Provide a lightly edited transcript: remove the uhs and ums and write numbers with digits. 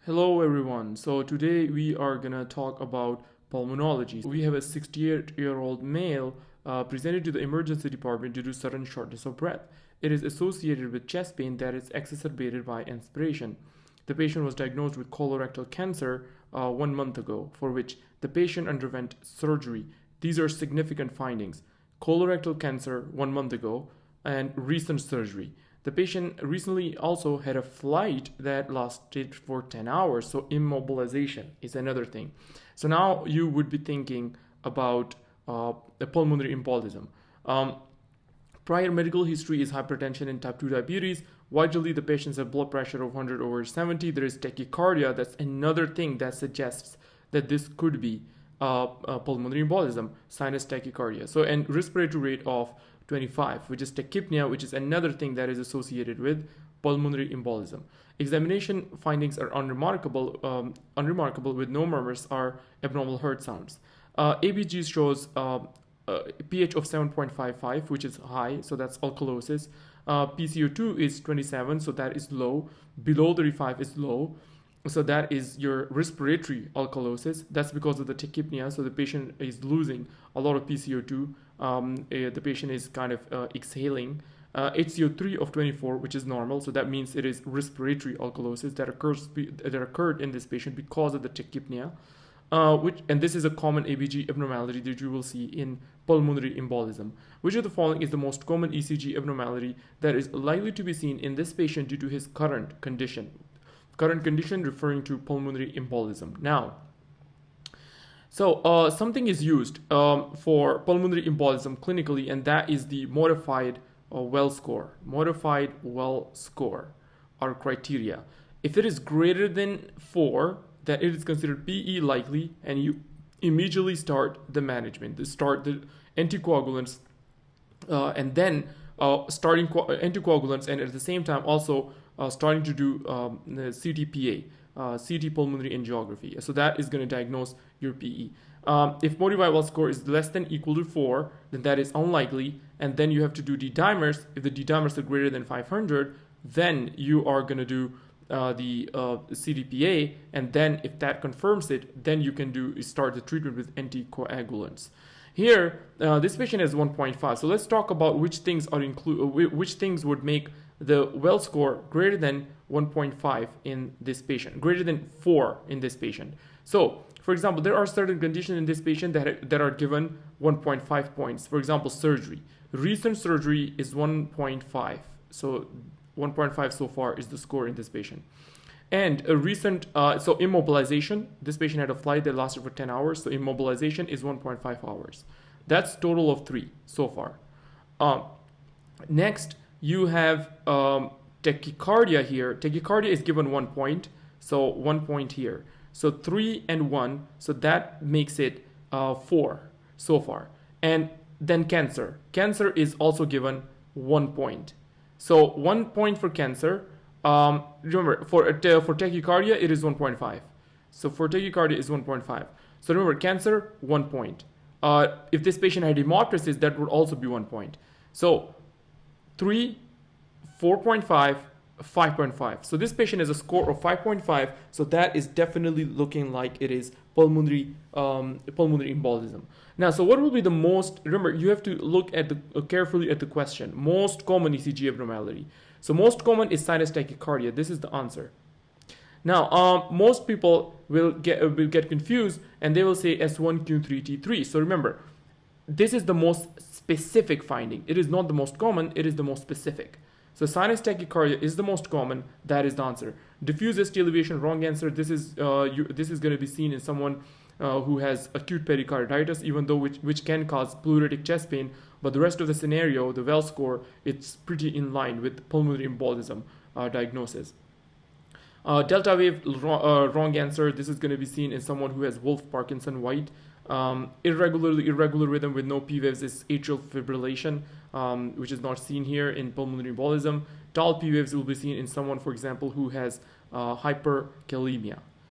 Hello everyone. So today we are gonna talk about pulmonology. We have a 68-year-old male presented to the emergency department due to sudden shortness of breath. It is associated with chest pain that is exacerbated by inspiration. The patient was diagnosed with colorectal cancer 1 month ago, for which the patient underwent surgery. These are significant findings. Colorectal cancer 1 month ago and recent surgery. The patient recently also had a flight that lasted for 10 hours, so immobilization is another thing. So now you would be thinking about a pulmonary embolism. Prior medical history is hypertension and type 2 diabetes. Vitally, the patients have blood pressure of 100/70. There is tachycardia. That's another thing that suggests that this could be a pulmonary embolism, sinus tachycardia. So, and respiratory rate of 25, which is tachypnea, which is another thing that is associated with pulmonary embolism. Examination findings are unremarkable with no murmurs or abnormal heart sounds. ABG shows pH of 7.55, which is high, so that's alkalosis. PCO2 is 27, so that is low. Below 35 is low, so that is your respiratory alkalosis. That's because of the tachypnea, so the patient is losing a lot of PCO2. The patient is kind of exhaling. HCO3 of 24, which is normal, so that means it is respiratory alkalosis that occurred in this patient because of the tachypnea. And this is a common ABG abnormality that you will see in pulmonary embolism. Which of the following is the most common ECG abnormality that is likely to be seen in this patient due to his current condition? Current condition referring to pulmonary embolism. Now, so something is used for pulmonary embolism clinically, and that is the modified well score. Modified well score or criteria. If it is greater than 4, then it is considered PE likely, and you immediately start the management. Start the anticoagulants, and then starting anticoagulants, and at the same time also starting to do CTPA, CT pulmonary angiography. So that is going to diagnose your PE. If modified well score is less than equal to 4, then that is unlikely, and then you have to do D-dimers. If the D-dimers are greater than 500, then you are going to do the CTPA, and then if that confirms it, then you can start the treatment with anticoagulants. Here, this patient has 1.5. So let's talk about which things are which things would make the well score greater than 1.5 in this patient, greater than 4 in this patient. So, for example, there are certain conditions in this patient that are given 1.5 points. For example, surgery. Recent surgery is 1.5. So 1.5 so far is the score in this patient. And a recent, so immobilization, this patient had a flight that lasted for 10 hours, so immobilization is 1.5 hours. That's total of 3 so far. Next, you have tachycardia here. Tachycardia is given 1 point, so 1 point here. So 3 and 1, so that makes it 4 so far. And then cancer. Cancer is also given 1 point. So 1 point for cancer. Remember, for tachycardia, it is 1.5. So for tachycardia is 1.5. So remember, cancer, 1 point. If this patient had hemoptysis, that would also be 1 point. So 3, 4.5, 5.5. So this patient has a score of 5.5. So that is definitely looking like it is pulmonary embolism. Now, so what will be the most? Remember, you have to look at carefully at the question. Most common ECG abnormality. So most common is sinus tachycardia. This is the answer. Now, most people will get confused, and they will say S1Q3T3. So remember, this is the most specific finding. It is not the most common. It is the most specific. So sinus tachycardia is the most common. That is the answer. Diffuse ST elevation, wrong answer. This is going to be seen in someone who has acute pericarditis, even though which can cause pleuritic chest pain. But the rest of the scenario, the well score, it's pretty in line with pulmonary embolism diagnosis. Delta wave, wrong answer. This is going to be seen in someone who has Wolff Parkinson White. Irregular rhythm with no P waves is atrial fibrillation, which is not seen here in pulmonary embolism. Tall P waves will be seen in someone, for example, who has hyperkalemia.